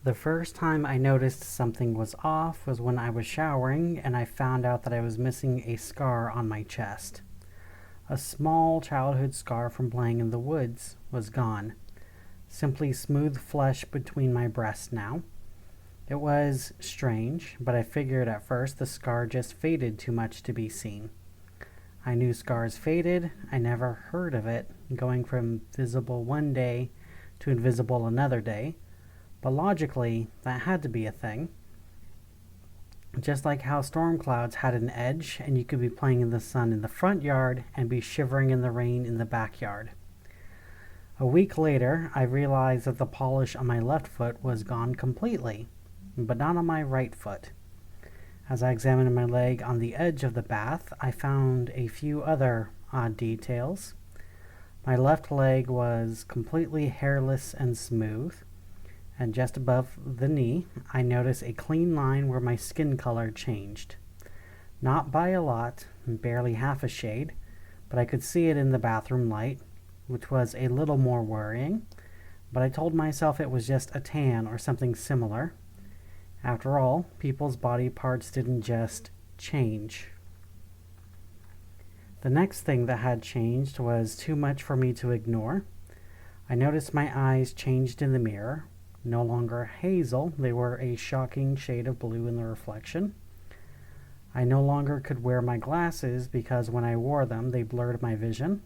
The first time I noticed something was off was when I was showering and I found out that I was missing a scar on my chest. A small childhood scar from playing in the woods was gone. Simply smooth flesh between my breasts now. It was strange, but I figured at first the scar just faded too much to be seen. I knew scars faded. I never heard of it going from visible one day to invisible another day. But logically, that had to be a thing. Just like how storm clouds had an edge and you could be playing in the sun in the front yard and be shivering in the rain in the backyard. A week later, I realized that the polish on my left foot was gone completely, but not on my right foot. As I examined my leg on the edge of the bath, I found a few other odd details. My left leg was completely hairless and smooth, and just above the knee, I noticed a clean line where my skin color changed. Not by a lot, barely half a shade, but I could see it in the bathroom light, which was a little more worrying, but I told myself it was just a tan or something similar. After all, people's body parts didn't just change. The next thing that had changed was too much for me to ignore. I noticed my eyes changed in the mirror. No longer hazel, they were a shocking shade of blue in the reflection. I no longer could wear my glasses because when I wore them, they blurred my vision.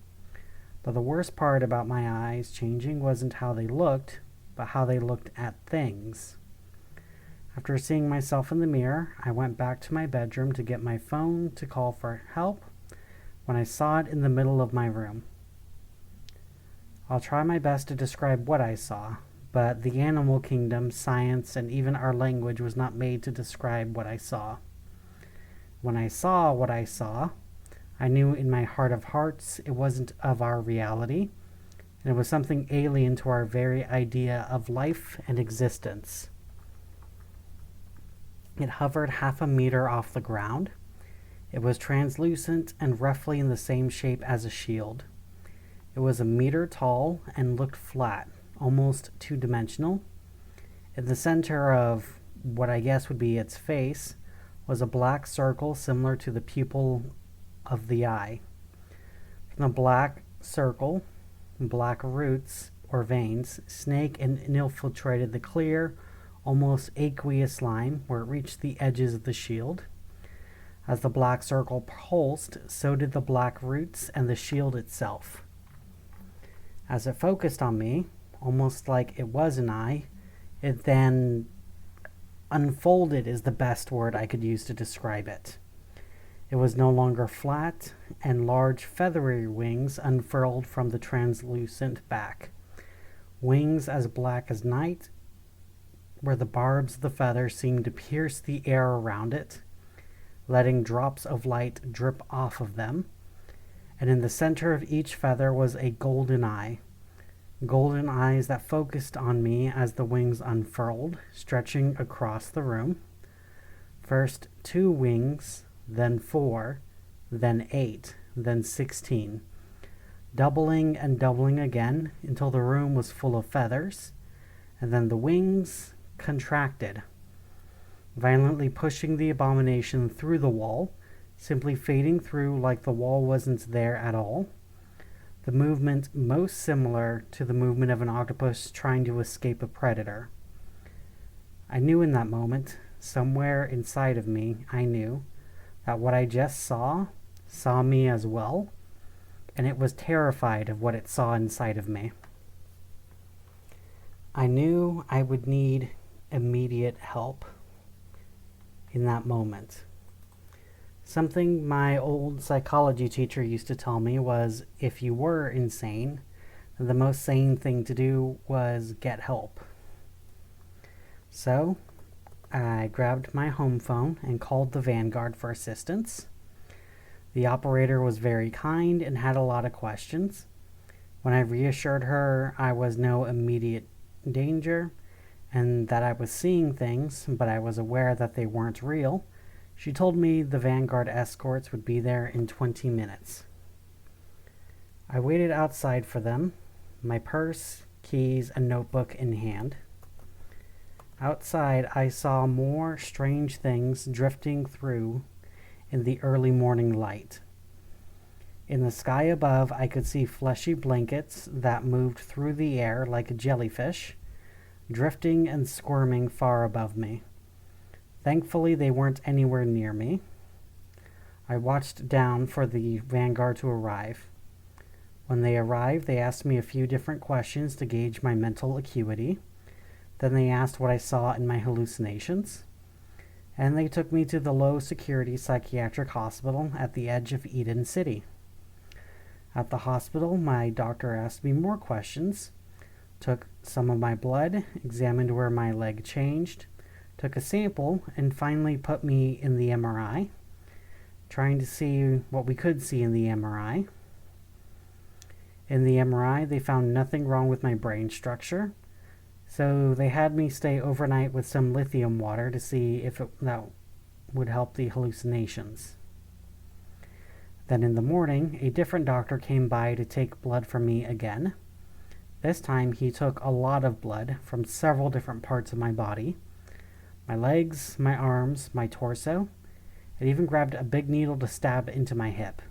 But the worst part about my eyes changing wasn't how they looked, but how they looked at things. After seeing myself in the mirror, I went back to my bedroom to get my phone to call for help when I saw it in the middle of my room. I'll try my best to describe what I saw, but the animal kingdom, science, and even our language was not made to describe what I saw. When I saw what I saw, I knew in my heart of hearts it wasn't of our reality, and it was something alien to our very idea of life and existence. It hovered half a meter off the ground. It was translucent and roughly in the same shape as a shield. It was a meter tall and looked flat, almost two-dimensional. In the center of what I guess would be its face was a black circle similar to the pupil of the eye. From the black circle, black roots or veins snake and infiltrated the clear, almost aqueous line where it reached the edges of the shield. As the black circle pulsed, so did the black roots and the shield itself. As it focused on me, almost like it was an eye, it then unfolded is the best word I could use to describe it. It was no longer flat, and large feathery wings unfurled from the translucent back. Wings as black as night, where the barbs of the feather seemed to pierce the air around it, letting drops of light drip off of them. And in the center of each feather was a golden eye. Golden eyes that focused on me as the wings unfurled, stretching across the room. First 2 wings, then 4, then 8, then 16, doubling and doubling again until the room was full of feathers, and then the wings contracted, violently pushing the abomination through the wall, simply fading through like the wall wasn't there at all. The movement most similar to the movement of an octopus trying to escape a predator. I knew in that moment, somewhere inside of me, I knew that what I just saw me as well, and it was terrified of what it saw inside of me. I knew I would need immediate help in that moment. Something my old psychology teacher used to tell me was if you were insane, the most sane thing to do was get help. So, I grabbed my home phone and called the Vanguard for assistance. The operator was very kind and had a lot of questions. When I reassured her I was no immediate danger and that I was seeing things, but I was aware that they weren't real, she told me the Vanguard escorts would be there in 20 minutes. I waited outside for them, my purse, keys, and notebook in hand. Outside, I saw more strange things drifting through in the early morning light. In the sky above, I could see fleshy blankets that moved through the air like a jellyfish, drifting and squirming far above me. Thankfully, they weren't anywhere near me. I watched down for the vanguard to arrive. When they arrived, they asked me a few different questions to gauge my mental acuity. Then they asked what I saw in my hallucinations. And they took me to the low-security psychiatric hospital at the edge of Eden City. At the hospital, my doctor asked me more questions, took some of my blood, examined where my leg changed, took a sample, and finally put me in the MRI, trying to see what we could see in the MRI. In the MRI, they found nothing wrong with my brain structure, so they had me stay overnight with some lithium water to see if that would help the hallucinations. Then in the morning, a different doctor came by to take blood from me again. This time, he took a lot of blood from several different parts of my body. My legs, my arms, my torso, and even grabbed a big needle to stab into my hip.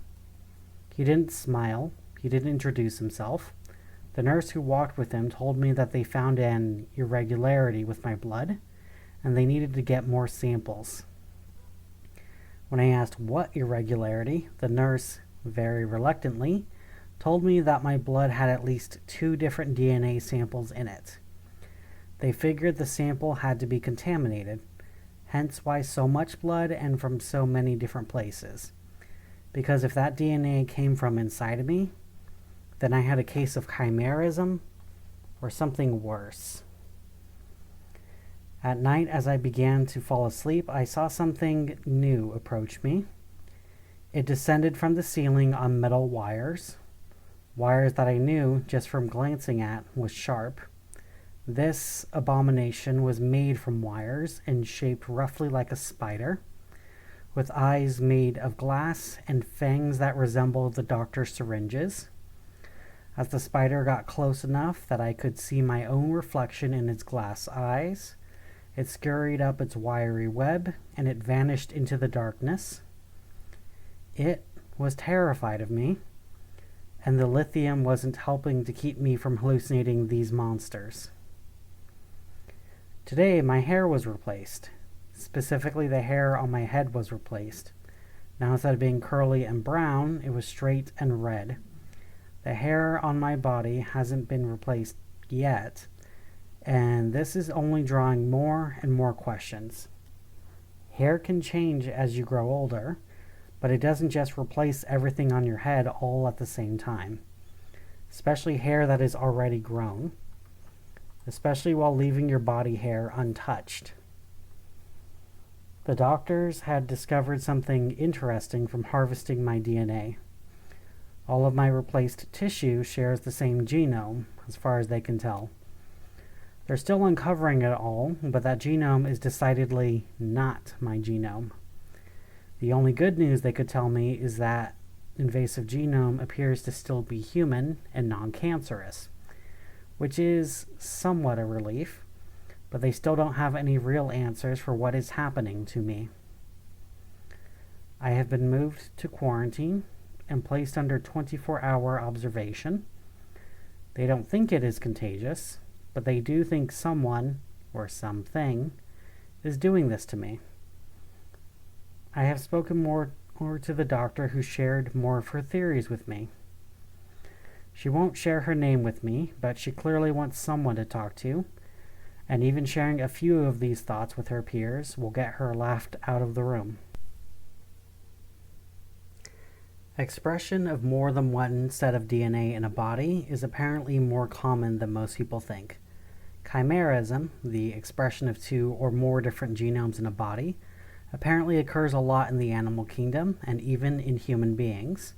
He didn't smile. He didn't introduce himself. The nurse who walked with him told me that they found an irregularity with my blood, and they needed to get more samples. When I asked what irregularity, the nurse, very reluctantly, told me that my blood had at least 2 different DNA samples in it. They figured the sample had to be contaminated, hence why so much blood and from so many different places. Because if that DNA came from inside of me, then I had a case of chimerism or something worse. At night, as I began to fall asleep, I saw something new approach me. It descended from the ceiling on metal wires that I knew, just from glancing at, was sharp. This abomination was made from wires and shaped roughly like a spider, with eyes made of glass and fangs that resembled the doctor's syringes. As the spider got close enough that I could see my own reflection in its glass eyes, it scurried up its wiry web, and it vanished into the darkness. It was terrified of me, and the lithium wasn't helping to keep me from hallucinating these monsters. Today, my hair was replaced. Specifically, the hair on my head was replaced. Now, instead of being curly and brown, it was straight and red. The hair on my body hasn't been replaced yet, and this is only drawing more and more questions. Hair can change as you grow older, but it doesn't just replace everything on your head all at the same time, especially hair that is already grown, especially while leaving your body hair untouched. The doctors had discovered something interesting from harvesting my DNA. All of my replaced tissue shares the same genome, as far as they can tell. They're still uncovering it all, but that genome is decidedly not my genome. The only good news they could tell me is that invasive genome appears to still be human and non-cancerous, which is somewhat a relief, but they still don't have any real answers for what is happening to me. I have been moved to quarantine and placed under 24-hour observation. They don't think it is contagious, but they do think someone, or something, is doing this to me. I have spoken more to the doctor, who shared more of her theories with me. She won't share her name with me, but she clearly wants someone to talk to, and even sharing a few of these thoughts with her peers will get her laughed out of the room. Expression of more than one set of DNA in a body is apparently more common than most people think. Chimerism, the expression of 2 or more different genomes in a body, apparently occurs a lot in the animal kingdom and even in human beings.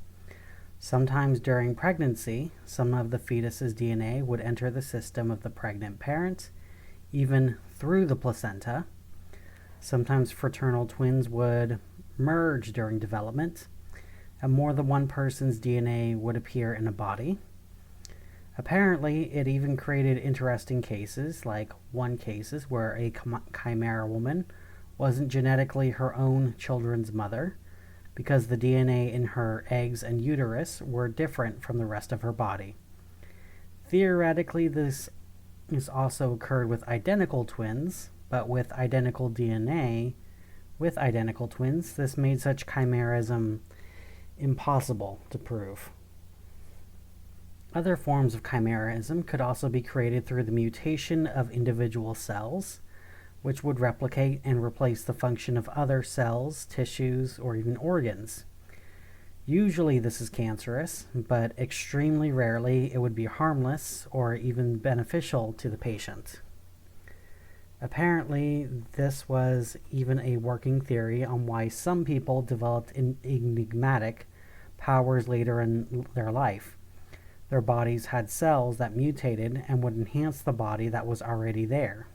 Sometimes during pregnancy, some of the fetus's DNA would enter the system of the pregnant parent, even through the placenta. Sometimes fraternal twins would merge during development, and more than one person's DNA would appear in a body. Apparently, it even created interesting cases, like one cases where a chimera woman wasn't genetically her own children's mother because the DNA in her eggs and uterus were different from the rest of her body. Theoretically, this also occurred with identical twins, but with identical DNA with identical twins, this made such chimerism impossible to prove. Other forms of chimerism could also be created through the mutation of individual cells, which would replicate and replace the function of other cells, tissues, or even organs. Usually this is cancerous, but extremely rarely it would be harmless or even beneficial to the patient. Apparently, this was even a working theory on why some people developed enigmatic powers later in their life. Their bodies had cells that mutated and would enhance the body that was already there.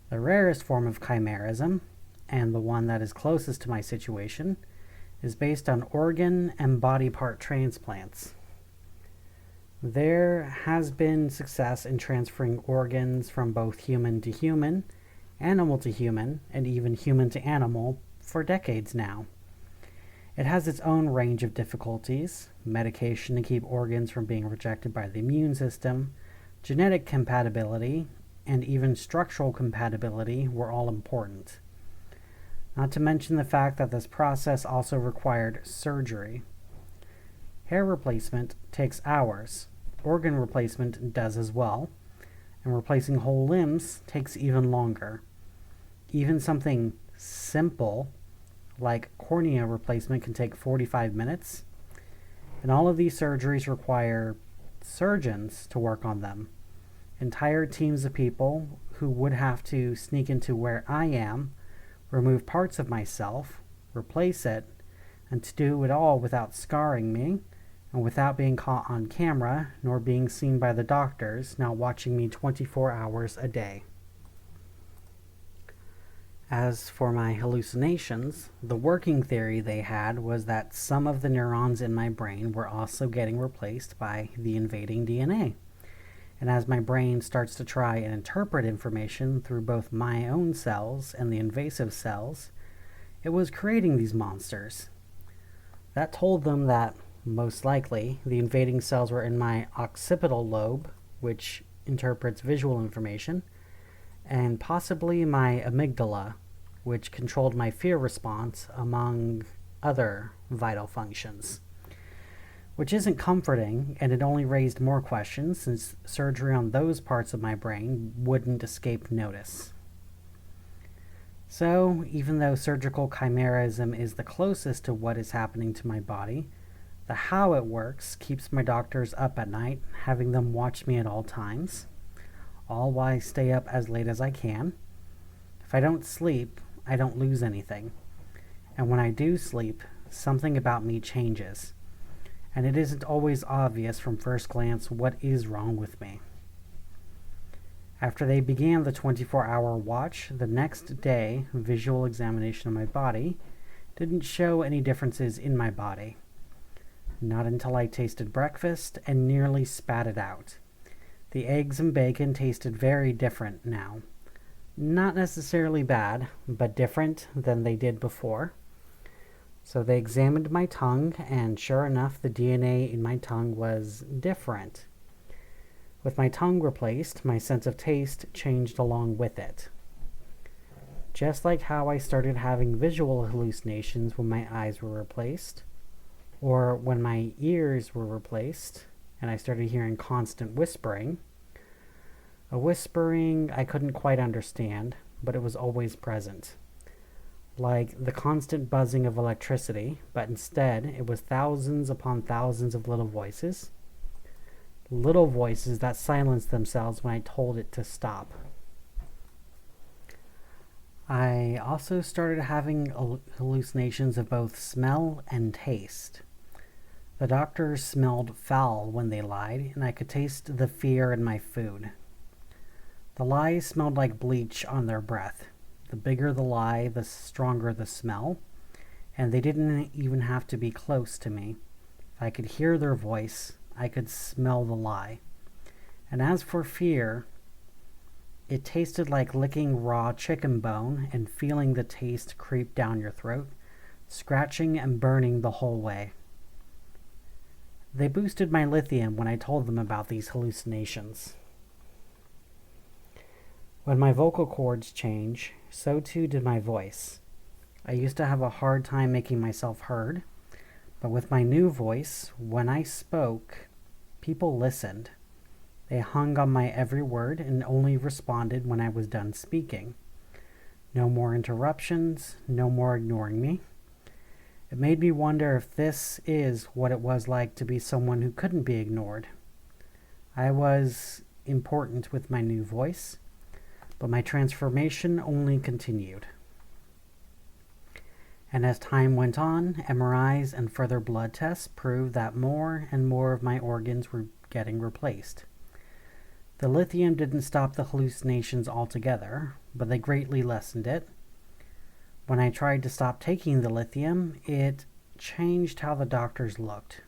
The rarest form of chimerism, and the one that is closest to my situation, is based on organ and body part transplants. There has been success in transferring organs from both human to human, animal to human, and even human to animal for decades now. It has its own range of difficulties. Medication to keep organs from being rejected by the immune system, genetic compatibility, and even structural compatibility were all important. Not to mention the fact that this process also required surgery. Hair replacement takes hours. Organ replacement does as well. And replacing whole limbs takes even longer. Even something simple like cornea replacement can take 45 minutes. And all of these surgeries require surgeons to work on them. Entire teams of people who would have to sneak into where I am, remove parts of myself, replace it, and to do it all without scarring me, and without being caught on camera, nor being seen by the doctors now watching me 24 hours a day. As for my hallucinations, the working theory they had was that some of the neurons in my brain were also getting replaced by the invading DNA. And as my brain starts to try and interpret information through both my own cells and the invasive cells, it was creating these monsters. That told them that, most likely, the invading cells were in my occipital lobe, which interprets visual information, and possibly my amygdala, which controlled my fear response, among other vital functions. Which isn't comforting, and it only raised more questions since surgery on those parts of my brain wouldn't escape notice. So, even though surgical chimerism is the closest to what is happening to my body, the how it works keeps my doctors up at night, having them watch me at all times, all while I stay up as late as I can. If I don't sleep, I don't lose anything. And when I do sleep, something about me changes. And it isn't always obvious from first glance what is wrong with me. After they began the 24-hour watch, the next day, visual examination of my body didn't show any differences in my body. Not until I tasted breakfast and nearly spat it out. The eggs and bacon tasted very different now. Not necessarily bad, but different than they did before. So they examined my tongue, and sure enough, the DNA in my tongue was different. With my tongue replaced, my sense of taste changed along with it. Just like how I started having visual hallucinations when my eyes were replaced, or when my ears were replaced, and I started hearing constant whispering. A whispering I couldn't quite understand, but it was always present. Like the constant buzzing of electricity, but instead it was thousands upon thousands of little voices. Little voices that silenced themselves when I told it to stop. I also started having hallucinations of both smell and taste. The doctors smelled foul when they lied, and I could taste the fear in my food. The lies smelled like bleach on their breath. The bigger the lie, the stronger the smell, and they didn't even have to be close to me. If I could hear their voice, I could smell the lie. And as for fear, it tasted like licking raw chicken bone and feeling the taste creep down your throat, scratching and burning the whole way. They boosted my lithium when I told them about these hallucinations. When my vocal cords change, so too did my voice. I used to have a hard time making myself heard, but with my new voice, when I spoke, people listened. They hung on my every word and only responded when I was done speaking. No more interruptions, no more ignoring me. It made me wonder if this is what it was like to be someone who couldn't be ignored. I was important with my new voice, but my transformation only continued. And as time went on, MRIs and further blood tests proved that more and more of my organs were getting replaced. The lithium didn't stop the hallucinations altogether, but they greatly lessened it. When I tried to stop taking the lithium, it changed how the doctors looked.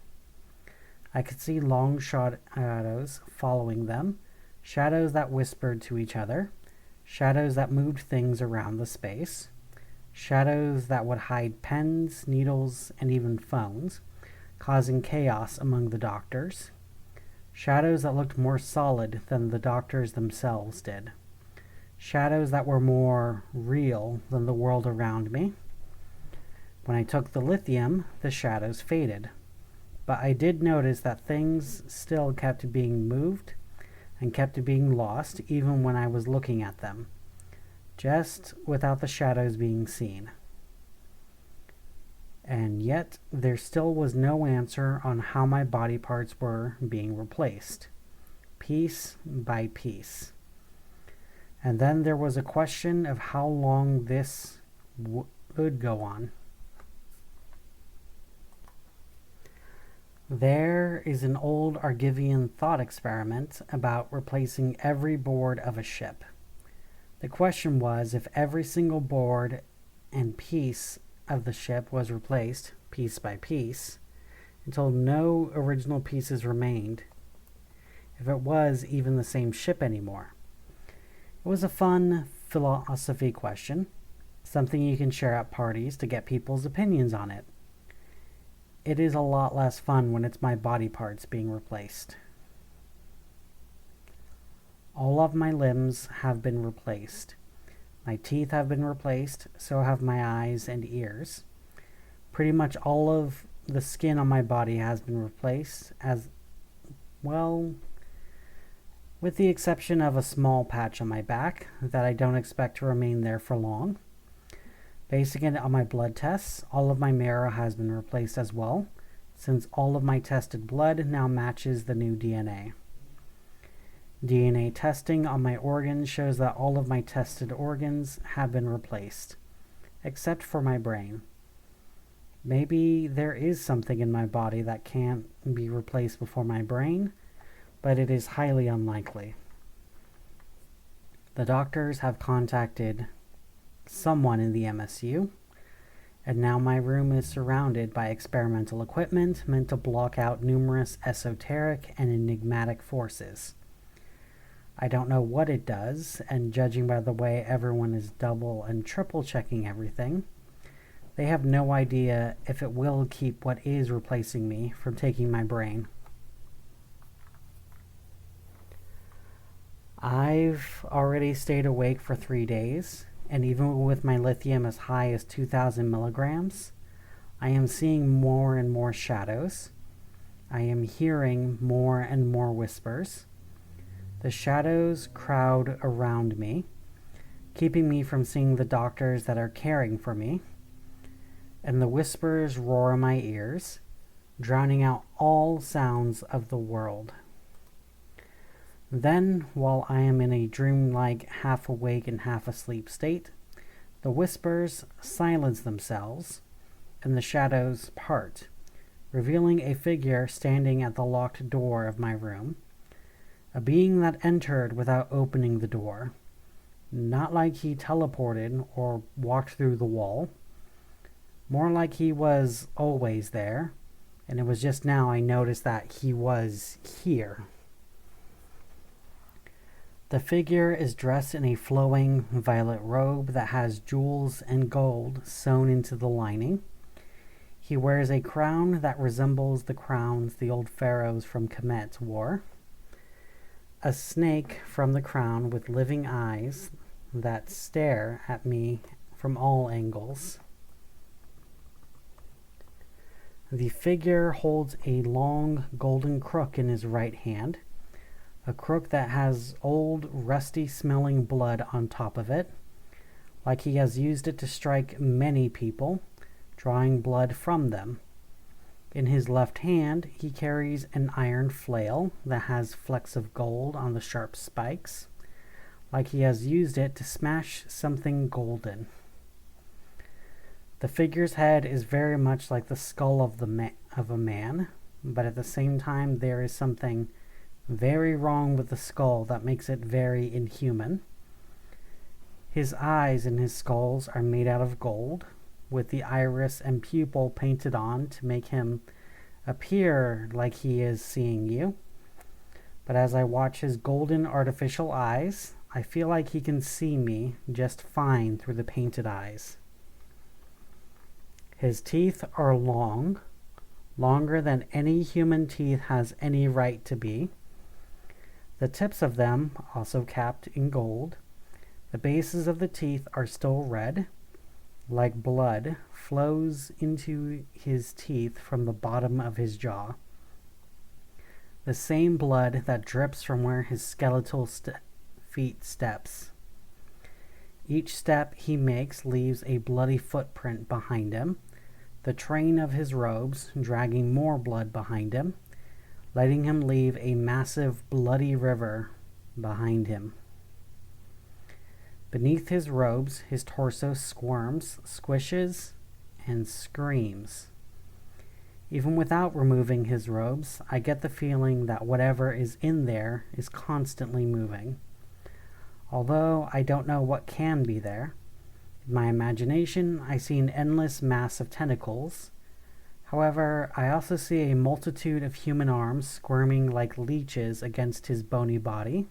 I could see long shadows following them, shadows that whispered to each other, shadows that moved things around the space, shadows that would hide pens, needles, and even phones, causing chaos among the doctors. Shadows that looked more solid than the doctors themselves did. Shadows that were more real than the world around me. When I took the lithium, the shadows faded. But I did notice that things still kept being moved and kept being lost even when I was looking at them, just without the shadows being seen. And yet, there still was no answer on how my body parts were being replaced, piece by piece. And then there was a question of how long this would go on. There is an old Argivian thought experiment about replacing every board of a ship. The question was if every single board and piece of the ship was replaced, piece by piece, until no original pieces remained, if it was even the same ship anymore. It was a fun philosophy question, something you can share at parties to get people's opinions on it. It is a lot less fun when it's my body parts being replaced. All of my limbs have been replaced. My teeth have been replaced, so have my eyes and ears. Pretty much all of the skin on my body has been replaced, as well, with the exception of a small patch on my back that I don't expect to remain there for long. Basing it on my blood tests, all of my marrow has been replaced as well, since all of my tested blood now matches the new DNA. DNA testing on my organs shows that all of my tested organs have been replaced, except for my brain. Maybe there is something in my body that can't be replaced before my brain, but it is highly unlikely. The doctors have contacted someone in the MSU, and now my room is surrounded by experimental equipment meant to block out numerous esoteric and enigmatic forces. I don't know what it does, and judging by the way everyone is double and triple checking everything, they have no idea if it will keep what is replacing me from taking my brain. I've already stayed awake for 3 days, and even with my lithium as high as 2,000 milligrams, I am seeing more and more shadows. I am hearing more and more whispers. The shadows crowd around me, keeping me from seeing the doctors that are caring for me, and the whispers roar in my ears, drowning out all sounds of the world. Then, while I am in a dreamlike, half-awake and half-asleep state, the whispers silence themselves, and the shadows part, revealing a figure standing at the locked door of my room, a being that entered without opening the door, not like he teleported or walked through the wall, more like he was always there, and it was just now I noticed that he was here. The figure is dressed in a flowing violet robe that has jewels and gold sewn into the lining. He wears a crown that resembles the crowns the old pharaohs from Kemet wore. A snake from the crown with living eyes that stare at me from all angles. The figure holds a long golden crook in his right hand, a crook that has old, rusty-smelling blood on top of it, like he has used it to strike many people, drawing blood from them. In his left hand, he carries an iron flail that has flecks of gold on the sharp spikes, like he has used it to smash something golden. The figure's head is very much like the skull of a man, but at the same time there is something very wrong with the skull that makes it very inhuman. His eyes and his skulls are made out of gold, with the iris and pupil painted on to make him appear like he is seeing you. But as I watch his golden artificial eyes, I feel like he can see me just fine through the painted eyes. His teeth are long, longer than any human teeth has any right to be. The tips of them, also capped in gold. The bases of the teeth are still red, like blood flows into his teeth from the bottom of his jaw. The same blood that drips from where his skeletal feet steps. Each step he makes leaves a bloody footprint behind him, the train of his robes dragging more blood behind him, letting him leave a massive bloody river behind him. Beneath his robes, his torso squirms, squishes, and screams. Even without removing his robes, I get the feeling that whatever is in there is constantly moving. Although I don't know what can be there. In my imagination, I see an endless mass of tentacles. However, I also see a multitude of human arms squirming like leeches against his bony body.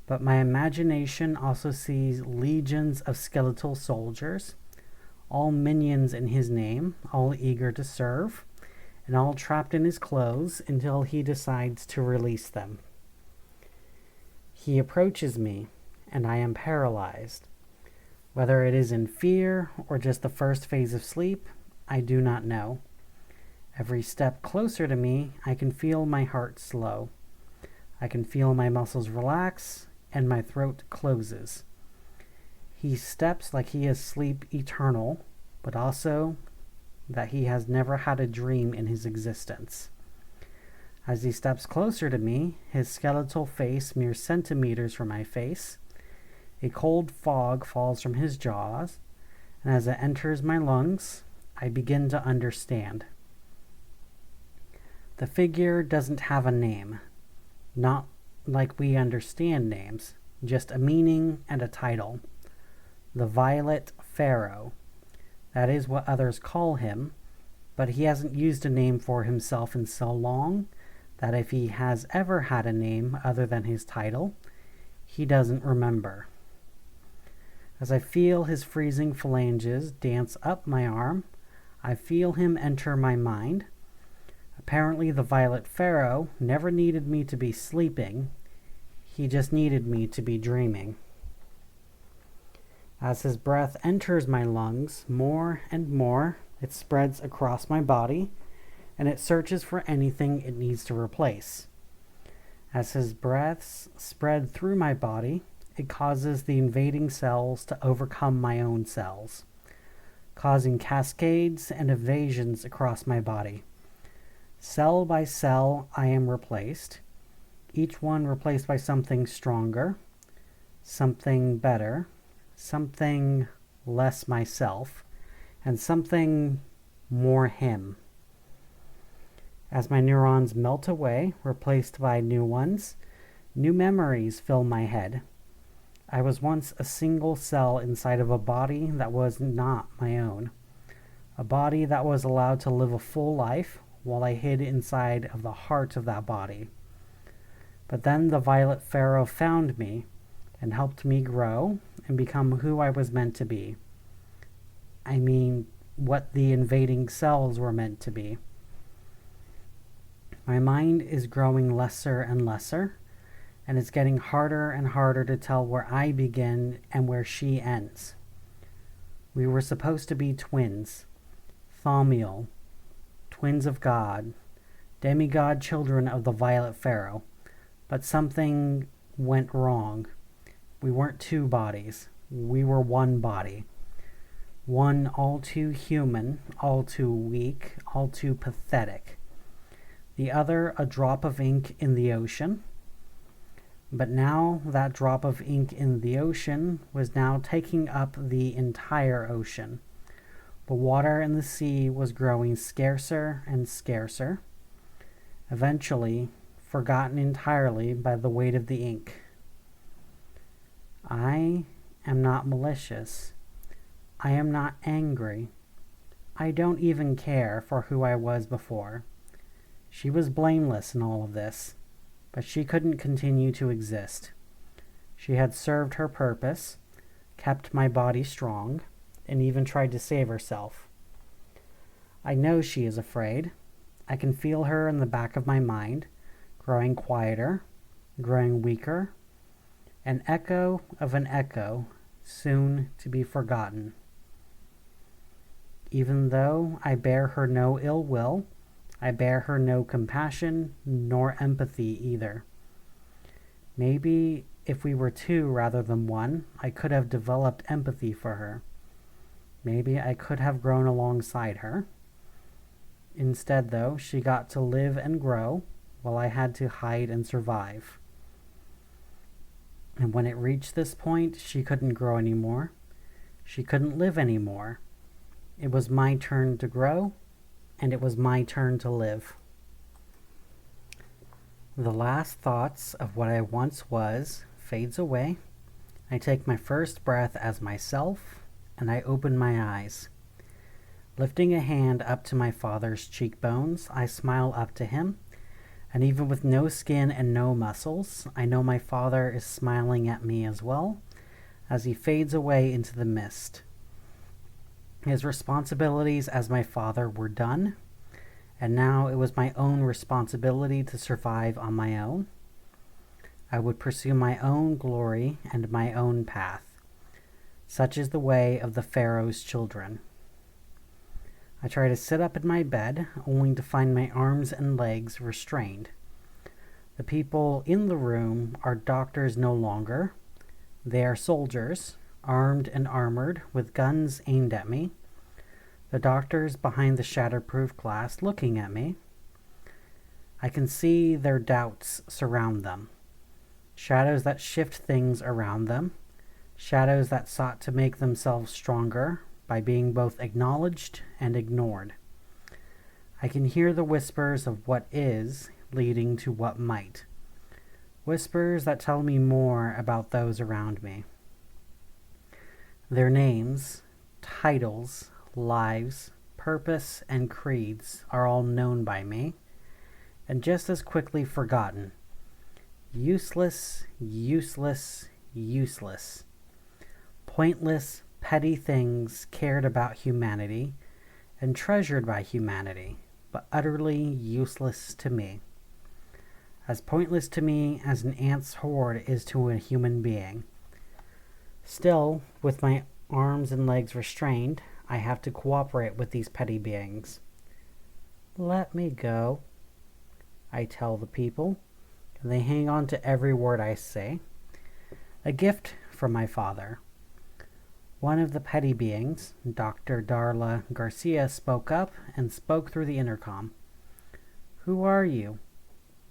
But my imagination also sees legions of skeletal soldiers, all minions in his name, all eager to serve, and all trapped in his clothes until he decides to release them. He approaches me, and I am paralyzed. Whether it is in fear or just the first phase of sleep, I do not know. Every step closer to me, I can feel my heart slow. I can feel my muscles relax and my throat closes. He steps like he is sleep eternal, but also that he has never had a dream in his existence. As he steps closer to me, his skeletal face mere centimeters from my face, a cold fog falls from his jaws, and as it enters my lungs, I begin to understand. The figure doesn't have a name, not like we understand names, just a meaning and a title. The Violet Pharaoh. That is what others call him, but he hasn't used a name for himself in so long that if he has ever had a name other than his title, he doesn't remember. As I feel his freezing phalanges dance up my arm, I feel him enter my mind. Apparently the Violet Pharaoh never needed me to be sleeping, he just needed me to be dreaming. As his breath enters my lungs more and more, it spreads across my body, and it searches for anything it needs to replace. As his breaths spread through my body, it causes the invading cells to overcome my own cells, causing cascades and evasions across my body. Cell by cell, I am replaced, each one replaced by something stronger, something better, something less myself, and something more him. As my neurons melt away, replaced by new ones, new memories fill my head. I was once a single cell inside of a body that was not my own. A body that was allowed to live a full life, while I hid inside of the heart of that body. But then the Violet Pharaoh found me and helped me grow and become who I was meant to be. I mean, what the invading cells were meant to be. My mind is growing lesser and lesser, and it's getting harder and harder to tell where I begin and where she ends. We were supposed to be twins, Thaumiel, twins of God, demigod children of the Violet Pharaoh, but something went wrong. We weren't two bodies, we were one body. One all too human, all too weak, all too pathetic. The other a drop of ink in the ocean. But now that drop of ink in the ocean was now taking up the entire ocean. The water in the sea was growing scarcer and scarcer, eventually forgotten entirely by the weight of the ink. I am not malicious. I am not angry. I don't even care for who I was before. She was blameless in all of this, but she couldn't continue to exist. She had served her purpose, kept my body strong, and even tried to save herself. I know she is afraid. I can feel her in the back of my mind, growing quieter, growing weaker, an echo of an echo, soon to be forgotten. Even though I bear her no ill will, I bear her no compassion nor empathy either. Maybe if we were two rather than one, I could have developed empathy for her. Maybe I could have grown alongside her. Instead, though, she got to live and grow while I had to hide and survive. And when it reached this point, she couldn't grow anymore. She couldn't live anymore. It was my turn to grow, and it was my turn to live. The last thoughts of what I once was fades away. I take my first breath as myself, and I open my eyes. Lifting a hand up to my father's cheekbones, I smile up to him, and even with no skin and no muscles, I know my father is smiling at me as well, as he fades away into the mist. His responsibilities as my father were done, and now it was my own responsibility to survive on my own. I would pursue my own glory and my own path. Such is the way of the Pharaoh's children. I try to sit up in my bed, only to find my arms and legs restrained. The people in the room are doctors no longer. They are soldiers, armed and armored, with guns aimed at me. The doctors behind the shatterproof glass looking at me. I can see their doubts surround them. Shadows that shift things around them. Shadows that sought to make themselves stronger by being both acknowledged and ignored. I can hear the whispers of what is leading to what might. Whispers that tell me more about those around me. Their names, titles, lives, purpose, and creeds are all known by me, and just as quickly forgotten. Useless, useless, useless. Pointless, petty things cared about humanity and treasured by humanity, but utterly useless to me. As pointless to me as an ant's hoard is to a human being. Still, with my arms and legs restrained, I have to cooperate with these petty beings. Let me go, I tell the people, and they hang on to every word I say. A gift from my father. One of the petty beings, Dr. Darla Garcia, spoke up and spoke through the intercom. Who are you?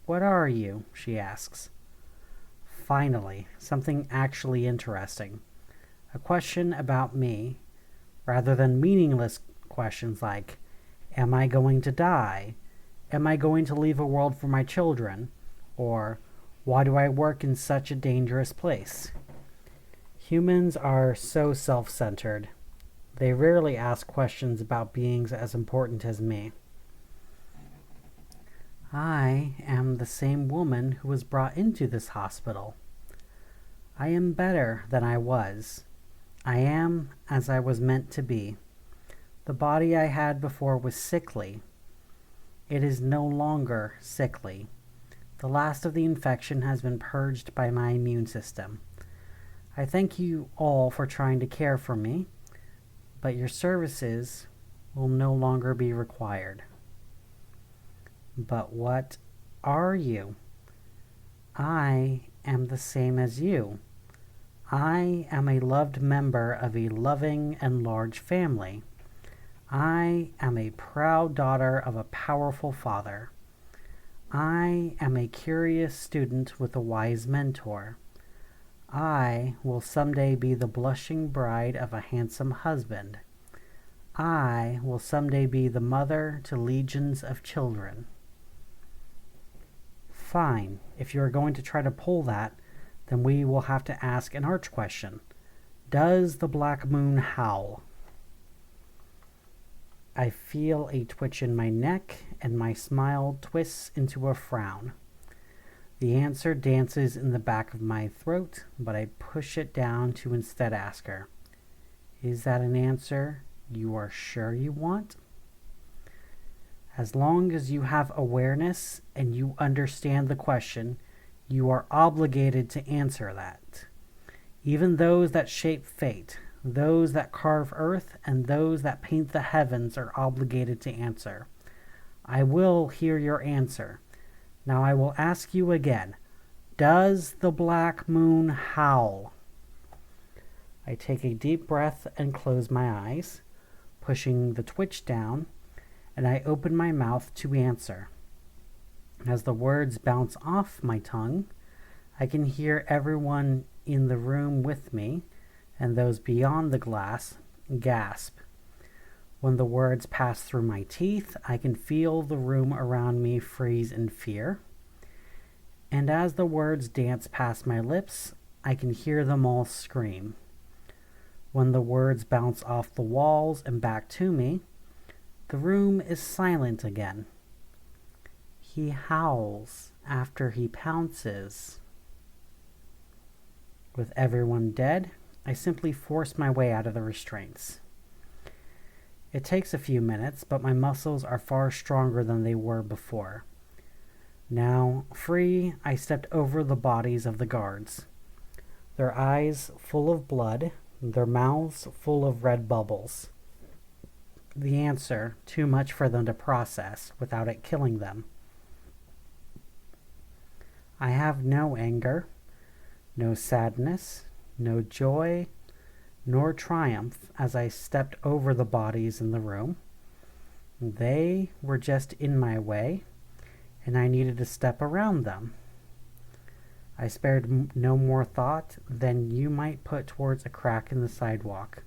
What are you? She asks. Finally, something actually interesting. A question about me, rather than meaningless questions like, am I going to die? Am I going to leave a world for my children? Or, why do I work in such a dangerous place? Humans are so self-centered. They rarely ask questions about beings as important as me. I am the same woman who was brought into this hospital. I am better than I was. I am as I was meant to be. The body I had before was sickly. It is no longer sickly. The last of the infection has been purged by my immune system. I thank you all for trying to care for me, but your services will no longer be required. But what are you? I am the same as you. I am a loved member of a loving and large family. I am a proud daughter of a powerful father. I am a curious student with a wise mentor. I will someday be the blushing bride of a handsome husband. I will someday be the mother to legions of children. Fine, if you are going to try to pull that, then we will have to ask an arch question. Does the black moon howl? I feel a twitch in my neck, and my smile twists into a frown. The answer dances in the back of my throat, but I push it down to instead ask her, is that an answer you are sure you want? As long as you have awareness and you understand the question, you are obligated to answer that. Even those that shape fate, those that carve earth, and those that paint the heavens are obligated to answer. I will hear your answer. Now I will ask you again. Does the black moon howl? I take a deep breath and close my eyes, pushing the twitch down, and I open my mouth to answer. As the words bounce off my tongue, I can hear everyone in the room with me and those beyond the glass gasp. When the words pass through my teeth, I can feel the room around me freeze in fear. And as the words dance past my lips, I can hear them all scream. When the words bounce off the walls and back to me, the room is silent again. He howls after he pounces. With everyone dead, I simply force my way out of the restraints. It takes a few minutes, but my muscles are far stronger than they were before. Now, free, I stepped over the bodies of the guards. Their eyes full of blood, their mouths full of red bubbles. The answer too much for them to process without it killing them. I have no anger, no sadness, no joy, nor triumph as I stepped over the bodies in the room. They were just in my way, and I needed to step around them. I spared no more thought than you might put towards a crack in the sidewalk.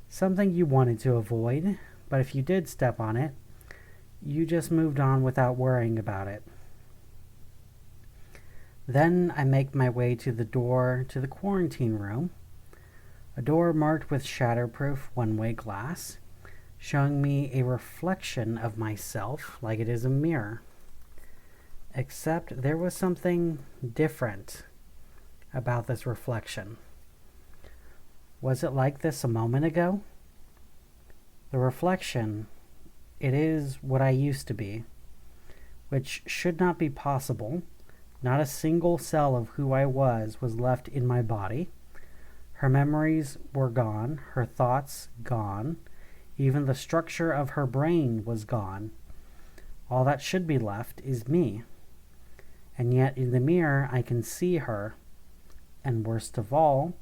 Something you wanted to avoid, but if you did step on it, you just moved on without worrying about it. Then I make my way to the door to the quarantine room, a door marked with shatterproof one-way glass, showing me a reflection of myself like it is a mirror. Except there was something different about this reflection. Was it like this a moment ago? The reflection, it is what I used to be, which should not be possible. Not a single cell of who I was left in my body. Her memories were gone, her thoughts gone, even the structure of her brain was gone. All that should be left is me. And yet in the mirror I can see her, and worst of all,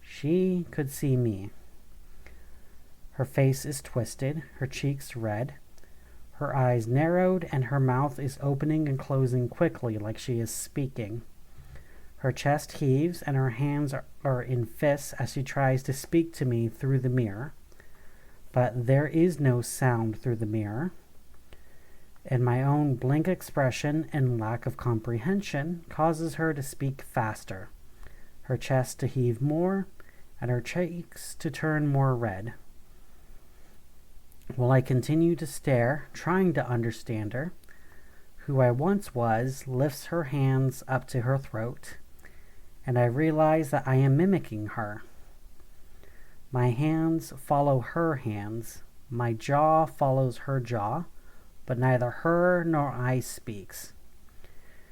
she could see me. Her face is twisted, her cheeks red, her eyes narrowed, and her mouth is opening and closing quickly like she is speaking. Her chest heaves, and her hands are in fists as she tries to speak to me through the mirror. But there is no sound through the mirror. And my own blank expression and lack of comprehension causes her to speak faster, her chest to heave more, and her cheeks to turn more red. While I continue to stare, trying to understand her, who I once was, lifts her hands up to her throat, and I realize that I am mimicking her. My hands follow her hands, my jaw follows her jaw, but neither her nor I speaks.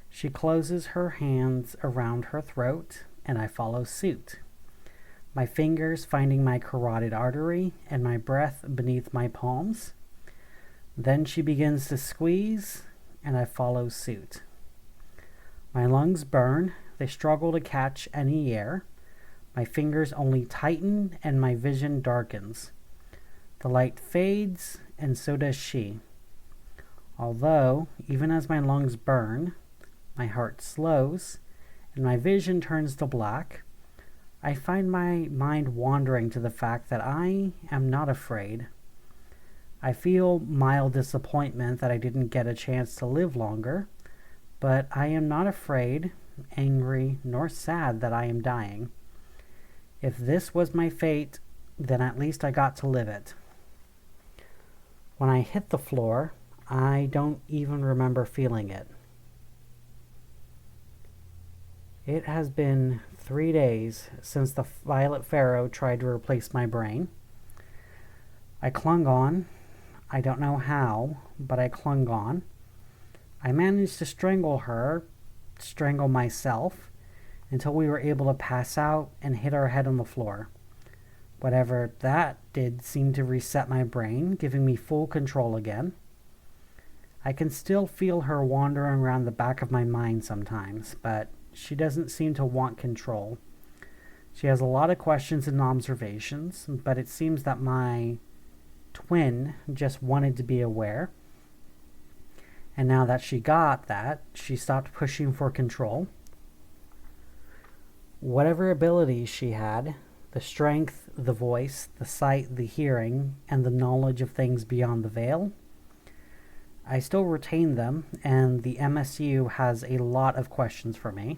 She closes her hands around her throat, and I follow suit, my fingers finding my carotid artery and my breath beneath my palms. Then she begins to squeeze, and I follow suit. My lungs burn, they struggle to catch any air. My fingers only tighten, and my vision darkens. The light fades, and so does she. Although, even as my lungs burn, my heart slows, and my vision turns to black, I find my mind wandering to the fact that I am not afraid. I feel mild disappointment that I didn't get a chance to live longer, but I am not afraid, angry, nor sad that I am dying. If this was my fate, then at least I got to live it. When I hit the floor, I don't even remember feeling it. It has been 3 days since the Violet Pharaoh tried to replace my brain. I clung on. I don't know how, but I clung on. I managed to strangle her, strangle myself, until we were able to pass out and hit our head on the floor. Whatever that did seemed to reset my brain, giving me full control again. I can still feel her wandering around the back of my mind sometimes, but she doesn't seem to want control. She has a lot of questions and observations, but it seems that my twin just wanted to be aware. And now that she got that, she stopped pushing for control. Whatever abilities she had, the strength, the voice, the sight, the hearing, and the knowledge of things beyond the veil, I still retain them, and the MSU has a lot of questions for me.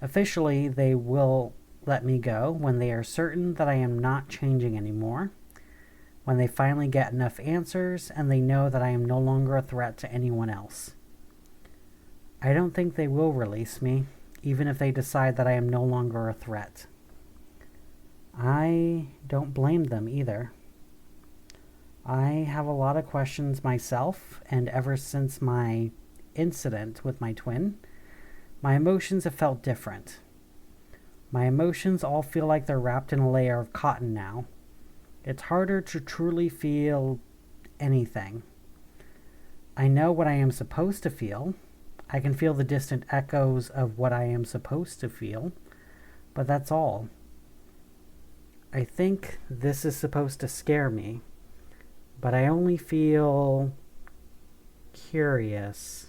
Officially, they will let me go when they are certain that I am not changing anymore, when they finally get enough answers and they know that I am no longer a threat to anyone else. I don't think they will release me, even if they decide that I am no longer a threat. I don't blame them either. I have a lot of questions myself, and ever since my incident with my twin, my emotions have felt different. My emotions all feel like they're wrapped in a layer of cotton now. It's harder to truly feel anything. I know what I am supposed to feel. I can feel the distant echoes of what I am supposed to feel, but that's all. I think this is supposed to scare me, but I only feel curious.